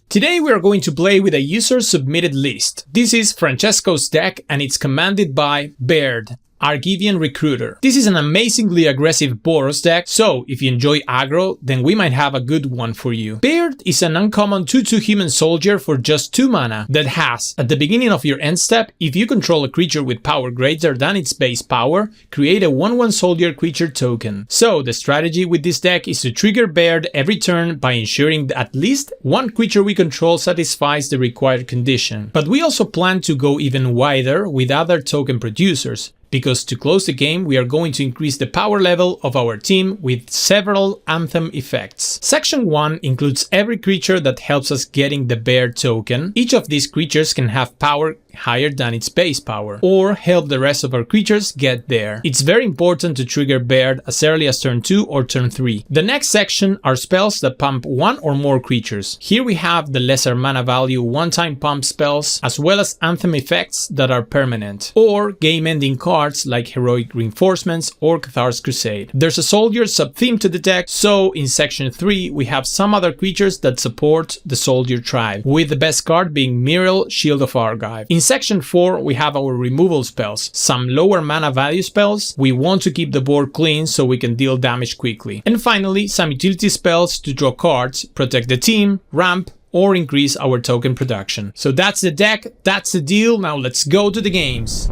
Today we are going to play with a user-submitted list. This is Francesco's deck and it's commanded by Baird, Argivian Recruiter. This is an amazingly aggressive Boros deck, so if you enjoy aggro, then we might have a good one for you. Baird is an uncommon 2/2 human soldier for just 2 mana that has, at the beginning of your end step, if you control a creature with power greater than its base power, create a 1/1 soldier creature token. So the strategy with this deck is to trigger Baird every turn by ensuring that at least one creature we control satisfies the required condition. But we also plan to go even wider with other token producers, because to close the game we are going to increase the power level of our team with several Anthem effects. Section 1 includes every creature that helps us getting the Baird token. Each of these creatures can have power higher than its base power, or help the rest of our creatures get there. It's very important to trigger Baird as early as turn 2 or turn 3. The next section are spells that pump one or more creatures. Here we have the lesser mana value one-time pump spells, as well as Anthem effects that are permanent, or game-ending cards like Heroic Reinforcements or Cathar's Crusade. There's a soldier sub-theme to the deck, so in section 3 we have some other creatures that support the soldier tribe, with the best card being Miriel, Shield of Argive. In section 4 we have our removal spells, some lower mana value spells. We want to keep the board clean so we can deal damage quickly. And finally, some utility spells to draw cards, protect the team, ramp, or increase our token production. So that's the deck, that's the deal, now let's go to the games.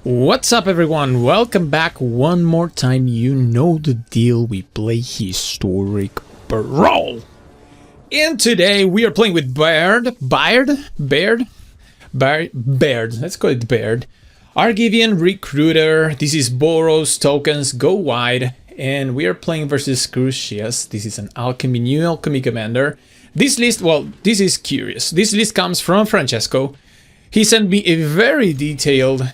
What's up everyone, welcome back one more time. You know the deal, we play Historic Brawl. And today we are playing with Baird, let's call it Baird. Argivian Recruiter, this is Boros, tokens, go wide. And we are playing versus Crucius. This is an alchemy, new alchemy commander. This list, well, this is curious. This list comes from Francesco. He sent me a very detailed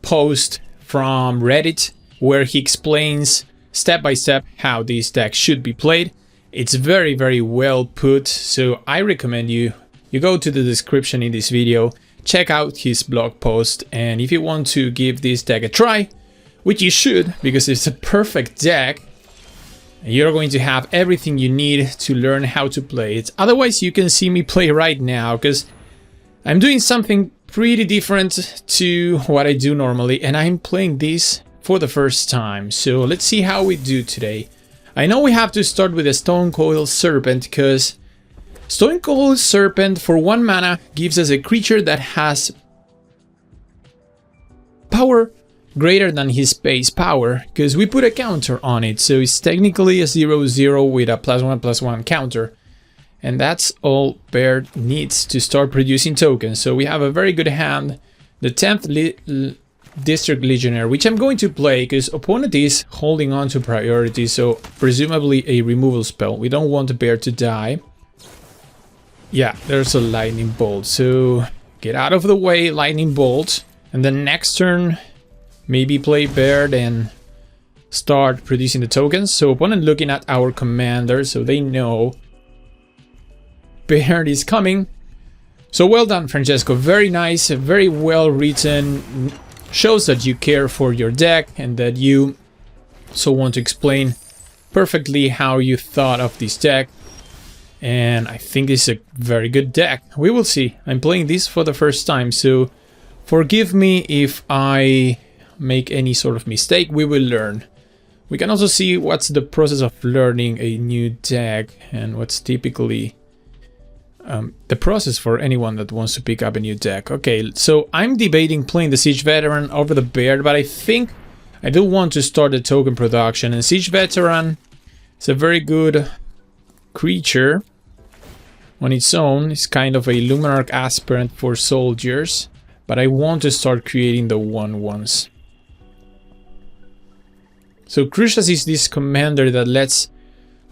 post from Reddit where he explains step by step how this deck should be played. It's very, very well put, so I recommend you go to the description in this video, check out his blog post, and if you want to give this deck a try, which you should because it's a perfect deck, you're going to have everything you need to learn how to play it. Otherwise you can see me play right now because I'm doing something pretty different to what I do normally, and I'm playing this for the first time. So let's see how we do today. I know we have to start with a Stonecoil Serpent because Stonecoil Serpent for 1 mana gives us a creature that has power greater than his base power, because we put a counter on it, so it's technically a 0/0 with a +1/+1 counter. And that's all Baird needs to start producing tokens. So we have a very good hand, the 10th District Legionnaire, which I'm going to play because opponent is holding on to priority, so presumably a removal spell. We don't want the Baird to die. Yeah, there's a Lightning Bolt, so get out of the way, Lightning Bolt. And then next turn, maybe play Baird and start producing the tokens. So opponent looking at our commander, so they know Baird is coming. So well done, Francesco, very nice, very well written. Shows that you care for your deck and that you so want to explain perfectly how you thought of this deck. And I think this is a very good deck. We will see. I'm playing this for the first time, so forgive me if I make any sort of mistake. We will learn. We can also see what's the process of learning a new deck and what's typically the process for anyone that wants to pick up a new deck. Okay, so I'm debating playing the Siege Veteran over the Baird, but I think I do want to start the token production. And Siege Veteran is a very good creature on its own. It's kind of a Luminarch aspirant for soldiers, but I want to start creating the 1/1s. So Crucius is this commander that lets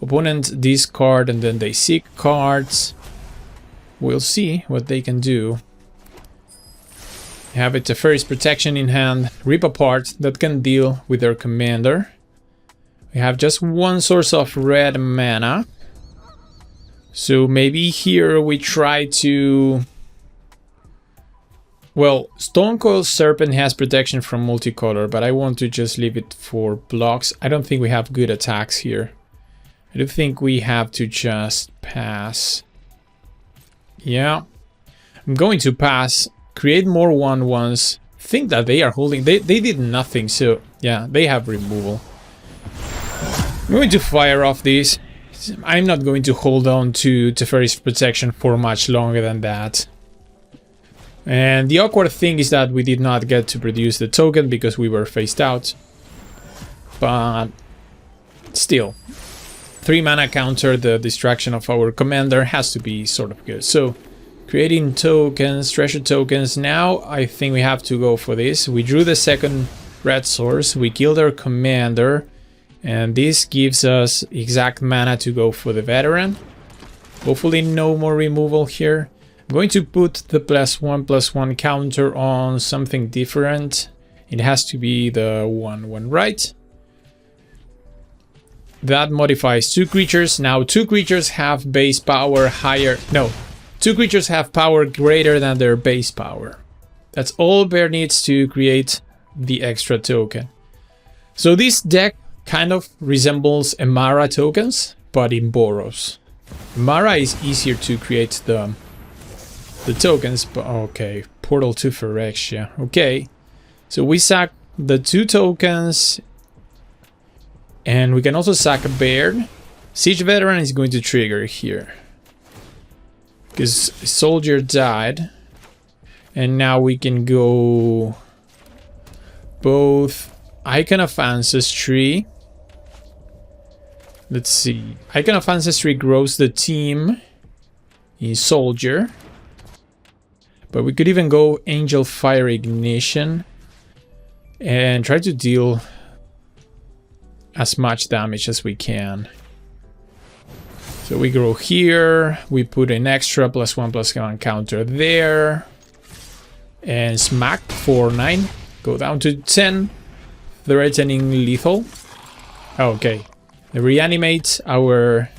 opponent discard and then they seek cards. We'll see what they can do. Have it Teferi's Protection in hand, Rip Apart, that can deal with their commander. We have just one source of red mana. So maybe here we try to... Well, Stonecoil Serpent has protection from multicolor, but I want to just leave it for blocks. I don't think we have good attacks here. I do think we have to just pass. Yeah. I'm going to pass. Create more 1/1s. Think that they are holding. They did nothing, so yeah, they have removal. I'm going to fire off these. I'm not going to hold on to Teferi's protection for much longer than that. And the awkward thing is that we did not get to produce the token because we were phased out. But still, 3 mana counter the distraction of our commander has to be sort of good. So, creating tokens, treasure tokens. Now I think we have to go for this. We drew the second red source. We killed our commander. And this gives us exact mana to go for the veteran. Hopefully no more removal here. I'm going to put the +1/+1 counter on something different. It has to be the 1/1, right? That modifies 2 creatures. Now 2 creatures have base power higher. No, 2 creatures have power greater than their base power. That's all Bear needs to create the extra token. So this deck kind of resembles Emara tokens, but in Boros. Emara is easier to create the tokens, but okay. Portal to Phyrexia. Okay. So we sack the 2 tokens. And we can also sack a bear. Siege Veteran is going to trigger here. Because Soldier died. And now we can go both Icon of Ancestry. Let's see. Icon of Ancestry grows the team in Soldier. But we could even go Angel Fire Ignition and try to deal as much damage as we can. So we grow here, we put an extra +1/+1 counter there, and smack for 9, go down to 10, threatening lethal. Okay, they reanimate our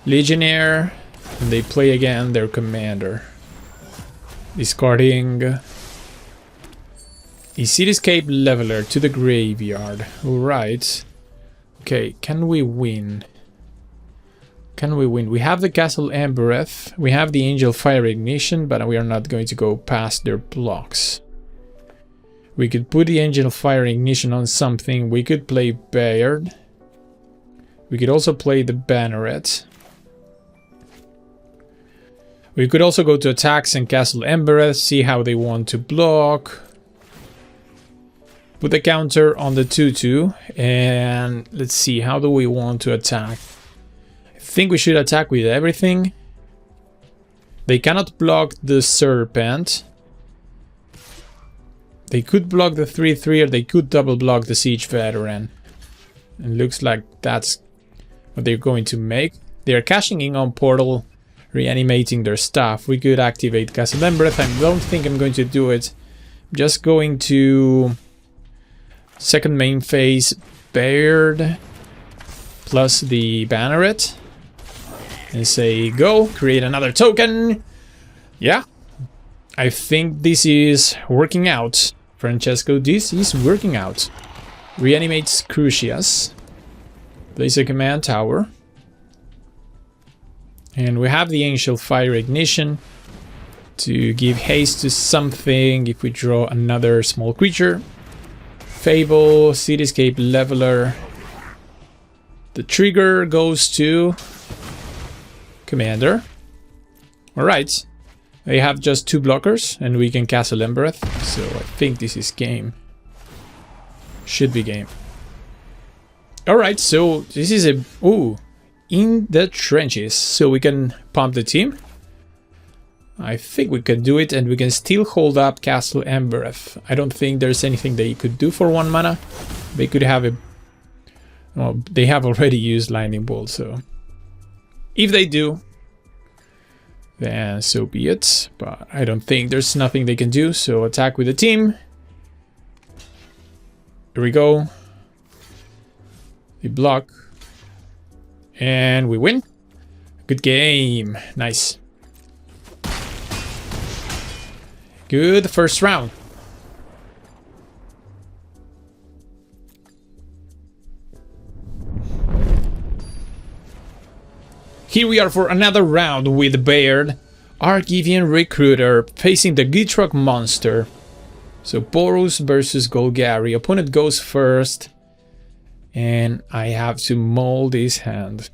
Legionnaire, and they play again their commander. Discarding a Cityscape Leveler to the graveyard. Alright. Okay, can we win? Can we win? We have the Castle Embereth, we have the Angel Fire Ignition, but we are not going to go past their blocks. We could put the Angel Fire Ignition on something. We could play Bayard. We could also play the Banneret. We could also go to attacks and Castle Embereth, see how they want to block. Put the counter on the 2/2, and let's see, how do we want to attack? I think we should attack with everything. They cannot block the Serpent. They could block the 3/3, or they could double block the Siege Veteran. It looks like that's what they're going to make. They're cashing in on Portal, reanimating their stuff. We could activate Castle Embereth. I don't think I'm going to do it. I'm just going to second main phase Bayard plus the Banneret and say go, create another token. Yeah, I think this is working out, Francesco. This is working out. Reanimates Crucius, place a command tower. And we have the Angel Fire Ignition to give haste to something if we draw another small creature. Fable, Cityscape Leveler. The trigger goes to Commander. Alright. They have just 2 blockers and we can Castle Embereth. So I think this is game. Should be game. Alright, so this is a... Ooh. In the trenches, so we can pump the team. I think we can do it, and we can still hold up Castle Embereth. I don't think there's anything they could do for 1 mana. They could have a... Well, they have already used Lightning Bolt, so... If they do, then so be it. But I don't think there's nothing they can do, so attack with the team. Here we go. They block. And we win. Good game. Nice. Good first round. Here we are for another round with Bayard. Argivian Recruiter facing the Gitrog Monster. So Boros versus Golgari. Opponent goes first. And I have to mold his hand.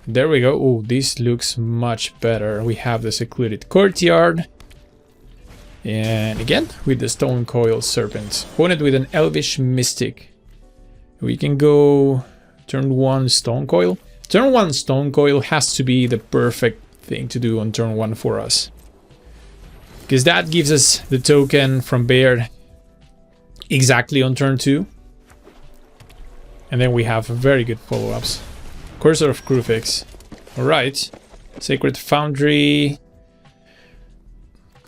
There we go. Oh, this looks much better. We have the Secluded Courtyard. And again, with the Stone Coil Serpent. Opponent with an Elvish Mystic. We can go turn 1 Stone Coil. Turn 1 Stone Coil has to be the perfect thing to do on turn 1 for us. Because that gives us the token from Baird exactly on turn 2. And then we have very good follow-ups. Cursor of Crufix. Alright. Sacred Foundry.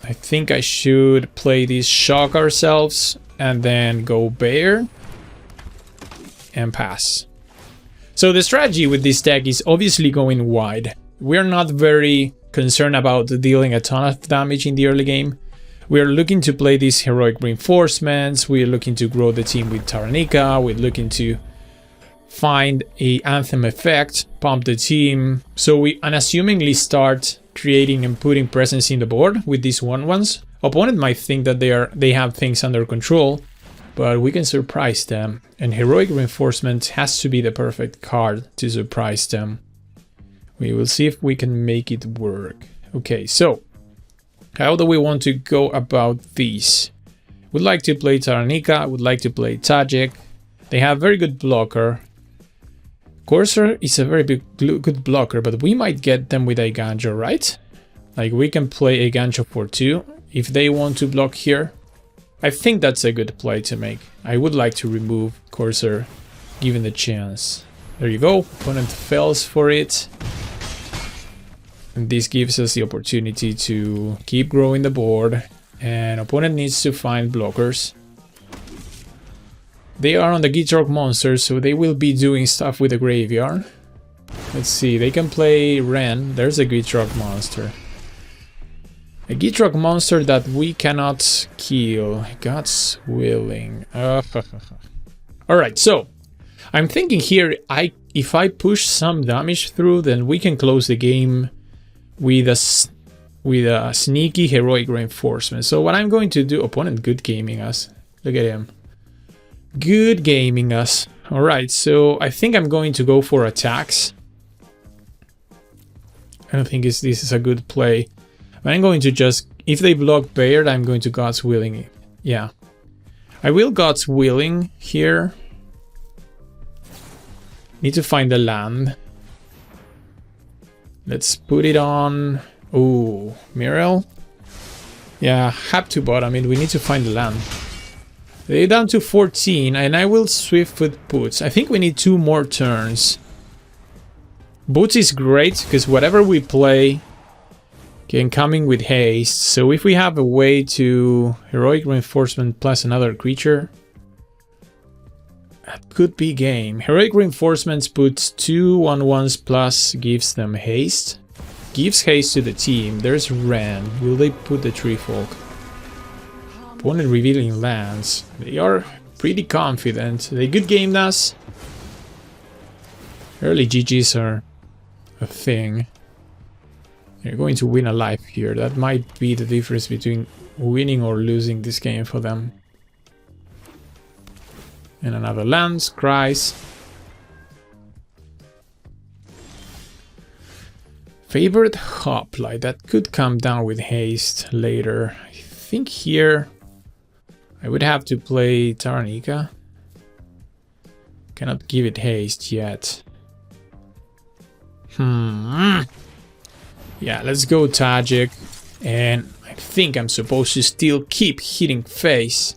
I think I should play this Shock ourselves and then go Baird and pass. So the strategy with this deck is obviously going wide. We're not very concerned about dealing a ton of damage in the early game. We're looking to play these heroic reinforcements. We're looking to grow the team with Taranika. We're looking to find a Anthem effect, pump the team. So we unassumingly start creating and putting presence in the board with these 1/1s. Opponent might think that they have things under control, but we can surprise them. And heroic reinforcement has to be the perfect card to surprise them. We will see if we can make it work. Okay, so how do we want to go about these? Would like to play Taranika, would like to play Tajik. They have very good blocker. Corsair is a very good blocker, but we might get them with a Ganjo, right? Like we can play a Ganjo for 2 if they want to block here. I think that's a good play to make. I would like to remove Corsair given the chance. There you go. Opponent fails for it. And this gives us the opportunity to keep growing the board. And opponent needs to find blockers. They are on the Gitrog Monster, so they will be doing stuff with the graveyard. Let's see, they can play Ren. There's a Gitrog Monster. A Gitrog Monster that we cannot kill. God's willing. Alright, so I'm thinking here, if I push some damage through, then we can close the game with a sneaky heroic reinforcement. So what I'm going to do, opponent good gaming us. Look at him. Good gaming us. Alright, so I think I'm going to go for attacks. I don't think this is a good play. I'm going to just, if they block Baird, I'm going to God's Willing. Yeah. I will God's Willing here. Need to find the land. Let's put it on. Oh, Mirel. Yeah, have to bottom it. We need to find the land. They're down to 14, and I will Swiftfoot Boots. I think we need 2 more turns. Boots is great, because whatever we play can come in with haste. So if we have a way to Heroic Reinforcement plus another creature, that could be game. Heroic Reinforcements puts 2 1/1s plus, gives them haste. Gives haste to the team. There's Ren. Will they put the Tree Folk? Opponent revealing lands. They are pretty confident. They good gamed us. Early GGs are a thing. They're going to win a life here. That might be the difference between winning or losing this game for them. And another lands, cries. Favorite Hoplite. That could come down with haste later. I think here I would have to play Taranika. Cannot give it haste yet. Yeah, let's go Tajik. And I think I'm supposed to still keep hitting face.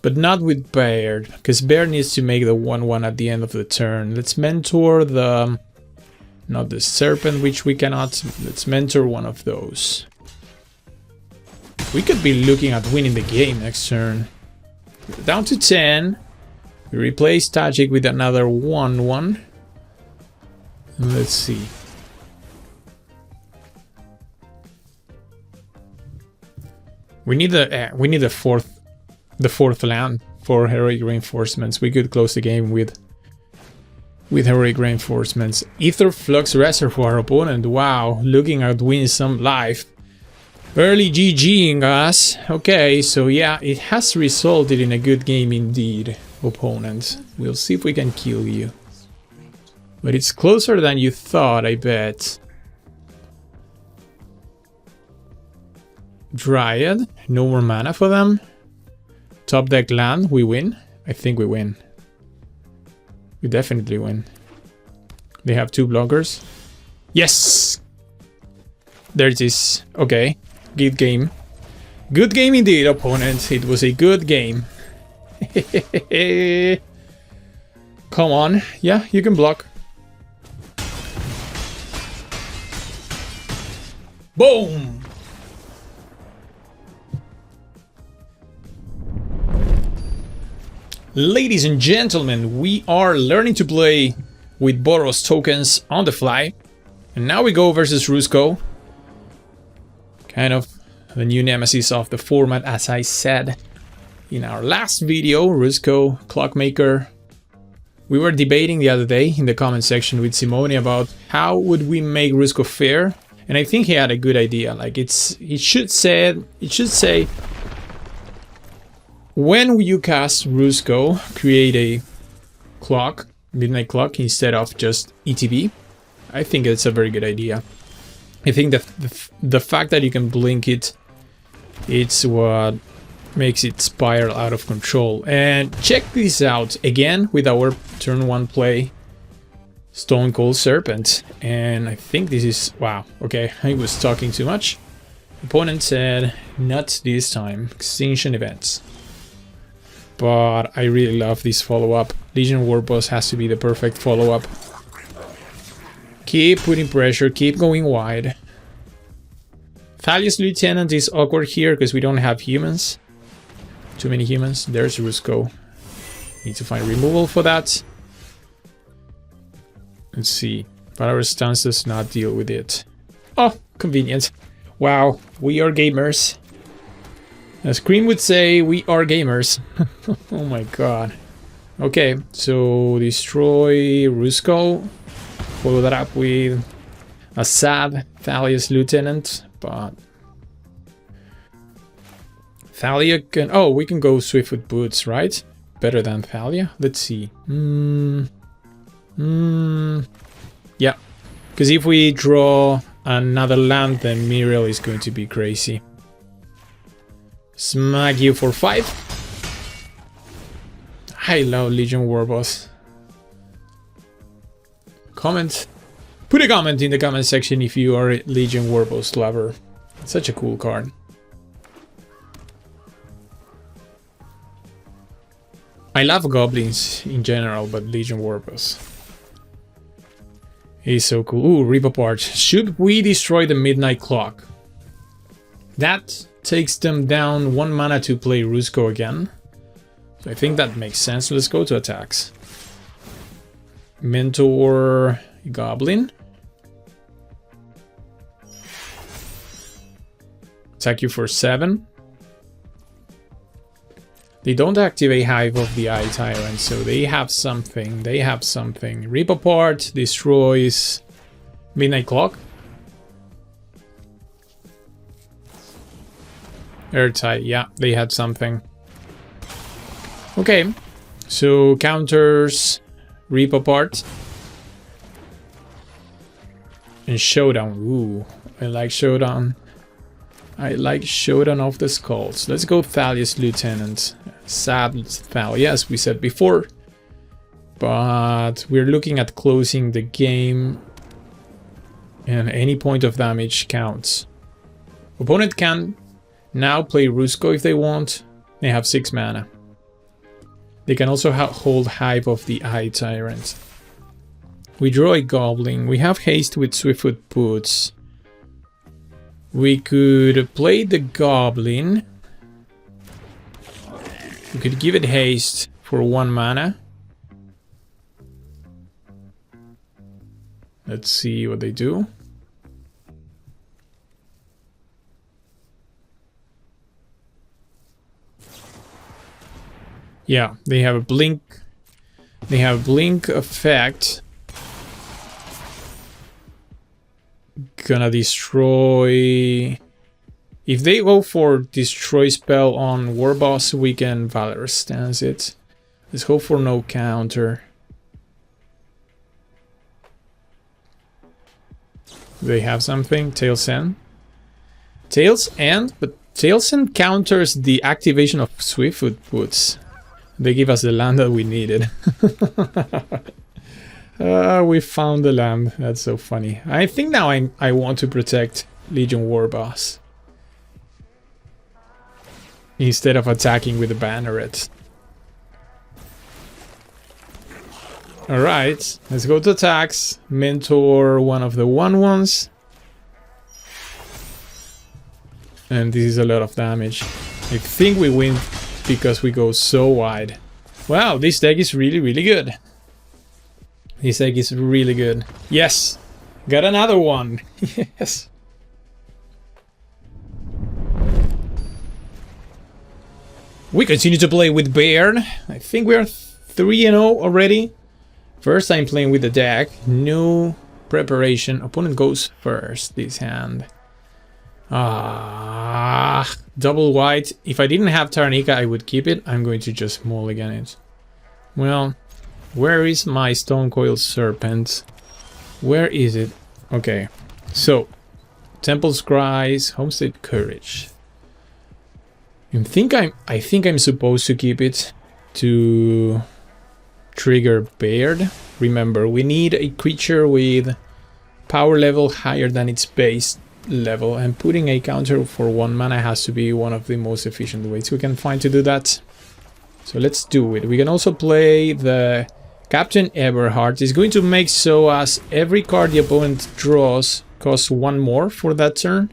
But not with Baird, because Baird needs to make the 1/1 at the end of the turn. Let's mentor the... not the Serpent, which we cannot. Let's mentor one of those. We could be looking at winning the game next turn. We're down to 10. We replace Tajik with another 1/1. Let's see. We need the fourth land for heroic reinforcements. We could close the game with with heroic reinforcements. Ether Flux Reservoir opponent. Wow, looking at winning some life. Early GGing us. Okay, so yeah, it has resulted in a good game indeed, opponent. We'll see if we can kill you. But it's closer than you thought, I bet. Dryad, no more mana for them. Top deck land, we win. I think we win. We definitely win. They have 2 blockers. Yes! There it is. Okay. Good game. Good game indeed, opponent. It was a good game. Come on. Yeah, you can block. Boom! Ladies and gentlemen, we are learning to play with Boros tokens on the fly. And now we go versus Rusko. Kind of the new nemesis of the format, as I said in our last video, Rusko, Clockmaker. We were debating the other day in the comment section with Simone about how would we make Rusko fair. And I think he had a good idea. Like it should say when you cast Rusko, create a clock, midnight clock, instead of just ETB. I think it's a very good idea. I think that the fact that you can blink it, it's what makes it spiral out of control. And check this out again with our turn 1 play, Stone Cold Serpent. And I think this is, wow, okay, I was talking too much. Opponent said, not this time, Extinction Events. But I really love this follow-up. Legion War Boss has to be the perfect follow-up. Keep putting pressure, keep going wide. Thalia's Lieutenant is awkward here because we don't have humans. Too many humans. There's Rusko. Need to find removal for that. Let's see. But our stance does not deal with it. Oh, convenient. Wow, we are gamers. As Cream would say, we are gamers. Oh my god. Okay, so destroy Rusko. Follow that up with a sad Thalia's Lieutenant, but Thalia can... Oh, we can go Swiftfoot Boots, right? Better than Thalia? Let's see. Yeah. Because if we draw another land, then Muriel is going to be crazy. Smack you for 5. I love Legion Warboss. Comment. Put a comment in the comment section if you are a Legion Warboss lover. It's such a cool card. I love goblins in general, but Legion Warboss is so cool. Ooh, rip apart. Should we destroy the Midnight Clock? That takes them down 1 mana to play Rusko again. So I think that makes sense. Let's go to attacks. Mentor Goblin. Attack you for 7. They don't activate Hive of the Eye Tyrant, so they have something. They have something. Rip apart, destroys Midnight Clock. Airtight, yeah, they had something. Okay, so counters, Rip apart. And Showdown. Ooh, I like Showdown. I like Showdown of the Skulls. Let's go Thalia's Lieutenant. Sad Thalia, as we said before. But we're looking at closing the game. And any point of damage counts. Opponent can now play Rusko if they want. They have 6 mana. They can also hold Hive of the Eye Tyrant. We draw a Goblin. We have haste with Swiftfoot Boots. We could play the Goblin. We could give it haste for 1 mana. Let's see what they do. Yeah, they have a blink. They have blink effect. Gonna destroy... If they go for destroy spell on war boss, we can Valorous Stance it. Let's hope for no counter. They have something. Tails End. Tails End, but Tails End counters the activation of Swiftfoot Boots. They give us the land that we needed. We found the lamb. That's so funny. I think now I want to protect Legion War Boss instead of attacking with the banneret. Alright, let's go to attacks. Mentor one of the 1/1s. And this is a lot of damage. I think we win because we go so wide. Wow, this deck is really, really good. This deck is really good. Yes! Got another one! Yes! We continue to play with Baird. I think we are 3-0 already. First time playing with the deck. No preparation. Opponent goes first this hand. Double white. If I didn't have Tarnika, I would keep it. I'm going to just mulligan it. Well, where is my Stone Coil Serpent? Where is it? Okay, so Temple's Cries, Homestead Courage. I think I'm supposed to keep it to trigger Baird. Remember, we need a creature with power level higher than its base level, and putting a counter for 1 mana has to be one of the most efficient ways we can find to do that. So let's do it. We can also play the Captain Everhart. It's going to make so as every card the opponent draws costs 1 more for that turn,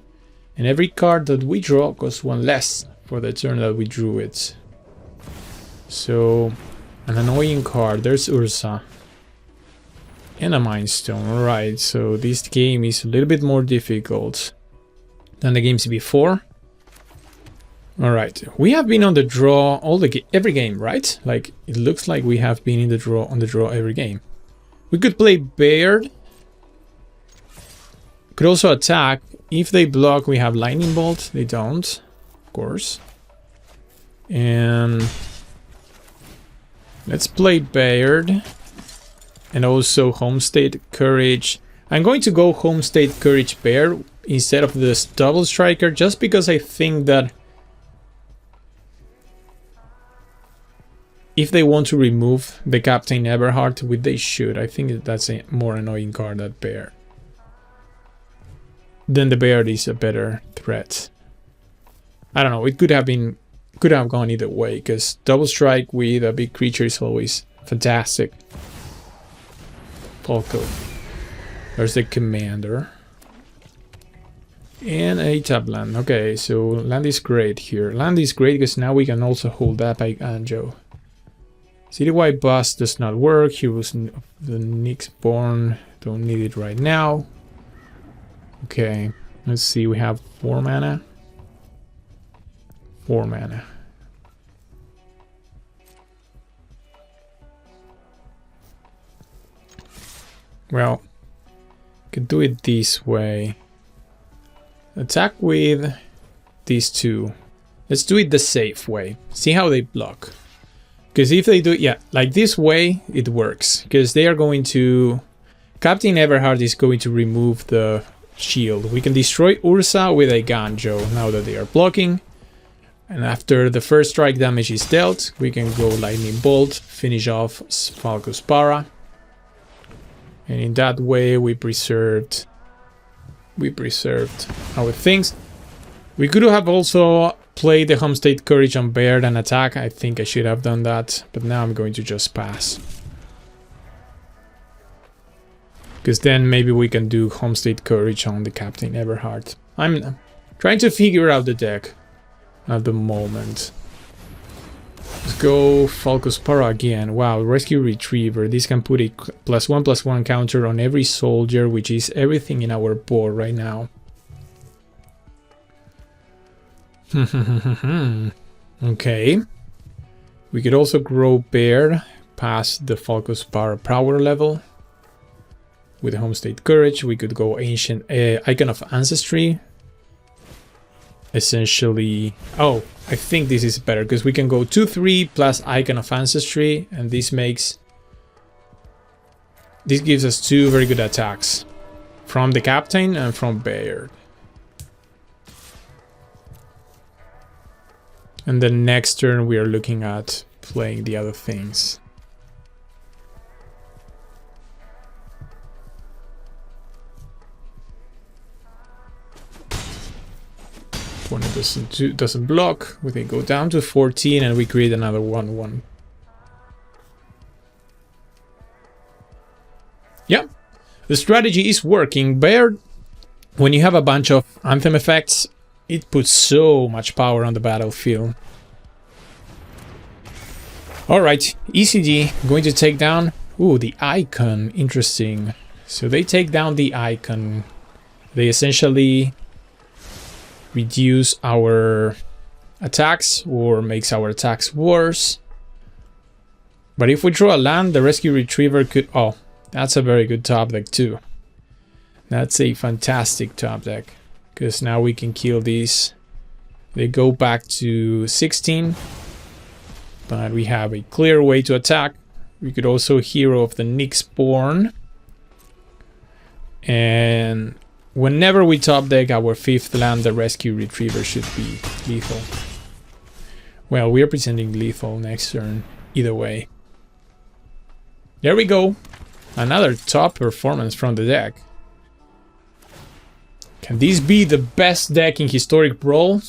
and every card that we draw costs 1 less for the turn that we drew it. So, an annoying card. There's Ursa. And a Mind Stone. Alright, so this game is a little bit more difficult than the games before. Alright, we have been on the draw every game, right? Like, it looks like we have been in the draw on the draw every game. We could play Baird. Could also attack. If they block, we have Lightning Bolt. They don't, of course. And let's play Baird. And also Homestead Courage. I'm going to go Homestead Courage Baird instead of this Double Striker, just because I think that if they want to remove the Captain Everhart, which they should, I think that's a more annoying card than Baird. Then the Baird is a better threat. I don't know, it could have gone either way, because Double Strike with a big creature is always fantastic. Falco. There's the commander. And a tap land. Okay, so land is great here. Land is great because now we can also hold that by Anjo. Citywide Bust does not work. Heroes of the Nyx Born. Don't need it right now. Okay, let's see. We have 4 mana. 4 mana. Well, could do it this way. Attack with these 2. Let's do it the safe way. See how they block. Because if they do it, yeah, like this way, it works. Because they are going to... Captain Everhart is going to remove the shield. We can destroy Ursa with a Ganjo now that they are blocking. And after the first strike damage is dealt, we can go Lightning Bolt, finish off Falco's Para. And in that way we preserved our things. We could have also played the Homestead Courage on Baird and attack. I think I should have done that, but now I'm going to just pass. Because then maybe we can do Homestead Courage on the Captain Everhart. I'm trying to figure out the deck at the moment. Let's go Falco's Para again. Wow, Rescue Retriever. This can put a +1/+1 counter on every soldier, which is everything in our board right now. Okay. We could also grow Baird, pass the Falco's power level. With Homestate Courage, we could go Ancient Icon of Ancestry. Essentially, oh, I think this is better because we can go 2-3 plus Icon of Ancestry, and this gives us 2 very good attacks from the Captain and from Bayard. And the next turn we are looking at playing the other things. Opponent doesn't block. We can go down to 14 and we create another 1-1. Yeah, the strategy is working. Bayard, when you have a bunch of Anthem effects, it puts so much power on the battlefield. Alright, ECG going to take down... Ooh, the Icon. Interesting. So they take down the Icon. They essentially reduce our attacks or makes our attacks worse. But if we draw a land, the Rescue Retriever could... Oh, that's a very good top deck too. That's a fantastic top deck. Because now we can kill these. They go back to 16. But we have a clear way to attack. We could also Hero of the Nyxborn. And whenever we top deck our 5th land, the Rescue Retriever should be lethal. Well, we are presenting lethal next turn. Either way. There we go. Another top performance from the deck. Can this be the best deck in Historic Brawl?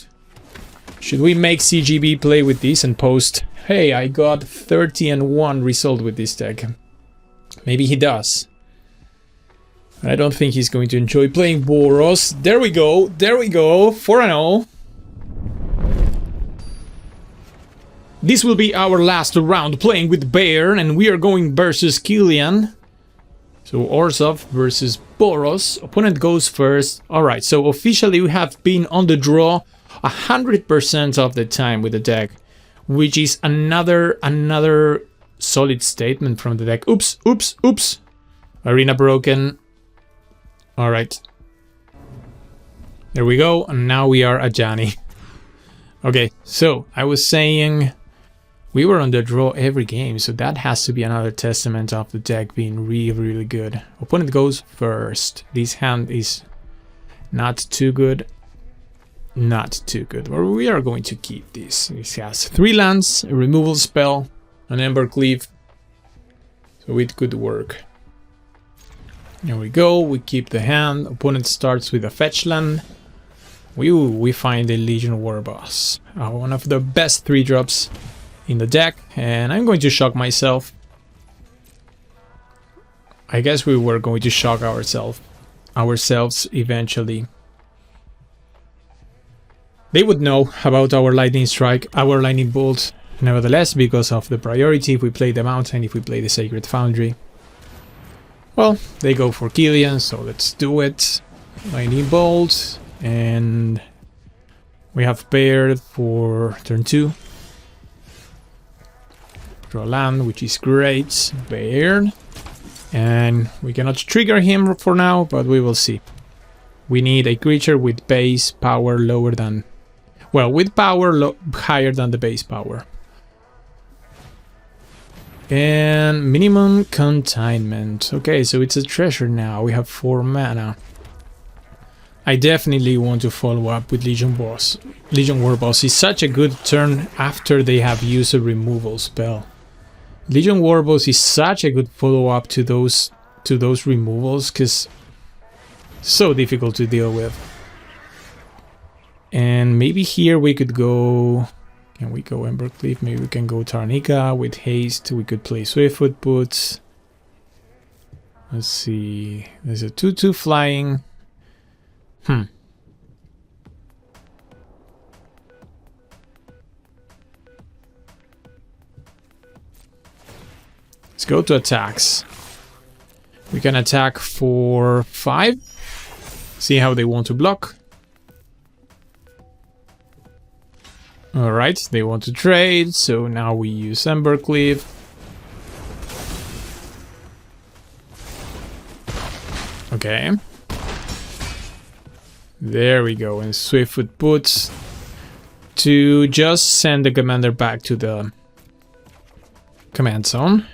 Should we make CGB play with this and post, hey, I got 30-1 result with this deck? Maybe he does. I don't think he's going to enjoy playing Boros. There we go, 4-0. This will be our last round playing with Bayern, and we are going versus Killian. So Orzhov versus Boros. Opponent goes first. Alright, so officially we have been on the draw 100% of the time with the deck, which is another solid statement from the deck. Oops. Arena broken. Alright. There we go, and now we are Ajani. Okay, so I was saying we were on the draw every game, so that has to be another testament of the deck being really good. Opponent goes first. This hand is not too good. But we are going to keep this. This has 3 lands, a removal spell, an Embercleave, so it could work. There we go, we keep the hand. Opponent starts with a fetch land. We find a Legion Warboss, one of the best 3-drops in the deck, and I'm going to shock myself. I guess we were going to shock ourselves eventually. They would know about our Lightning Strike, our Lightning Bolt, nevertheless, because of the priority if we play the Mountain, if we play the Sacred Foundry. Well, they go for Killian, so let's do it. Lightning Bolt, and we have Bayard for turn 2. Draw land, which is great. Bayard. And we cannot trigger him for now, but we will see. We need a creature with base power lower than... Well, with power higher than the base power. And minimum containment. Okay, so it's a treasure now. We have 4 mana. I definitely want to follow up with Legion Warboss is such a good turn after they have used a removal spell. Legion Warboss is such a good follow-up to those removals, because so difficult to deal with. And maybe here we could go... Can we go Embercleave? Maybe we can go Tarnika with haste. We could play Swiftfoot Boots. Let's see. There's a 2/2 flying. Let's go to attacks. We can attack for 5. See how they want to block. Alright, they want to trade, so now we use Embercleave. Okay. There we go. And Swiftfoot Boots to just send the commander back to the command zone.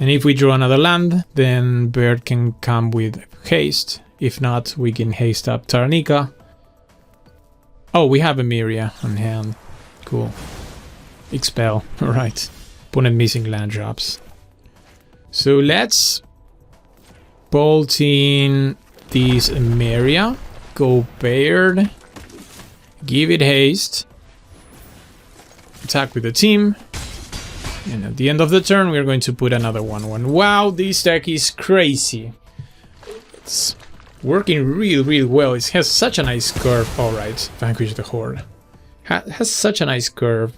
And if we draw another land, then Baird can come with haste. If not, we can haste up Taranika. Oh, we have a Myria on hand. Cool. Expel. Alright. Opponent missing land drops. So let's bolt in these Myria. Go Baird. Give it haste. Attack with the team. And at the end of the turn, we're going to put another 1/1. Wow, this deck is crazy. It's working real well. It has such a nice curve. Alright, Vanquish the Horde. Has such a nice curve.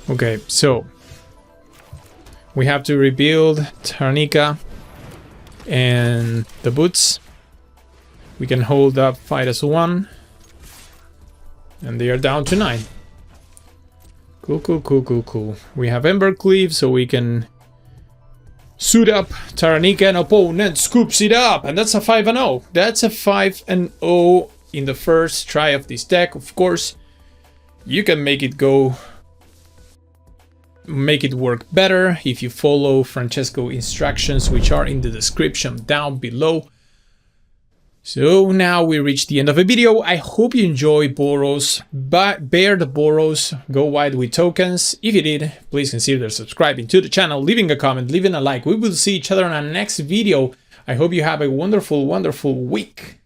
Okay, so we have to rebuild Taranika and the boots. We can hold up fight as 1. And they are down to 9. Cool. We have Embercleave, so we can suit up Taranika, and opponent scoops it up. And that's a 5-0. That's a 5-0 in the first try of this deck. Of course, you can make it work better if you follow Francesco's instructions, which are in the description down below. So now we reach the end of the video. I hope you enjoy Boros, Baird Boros, go wide with tokens. If you did, please consider subscribing to the channel, leaving a comment, leaving a like. We will see each other in our next video. I hope you have a wonderful week.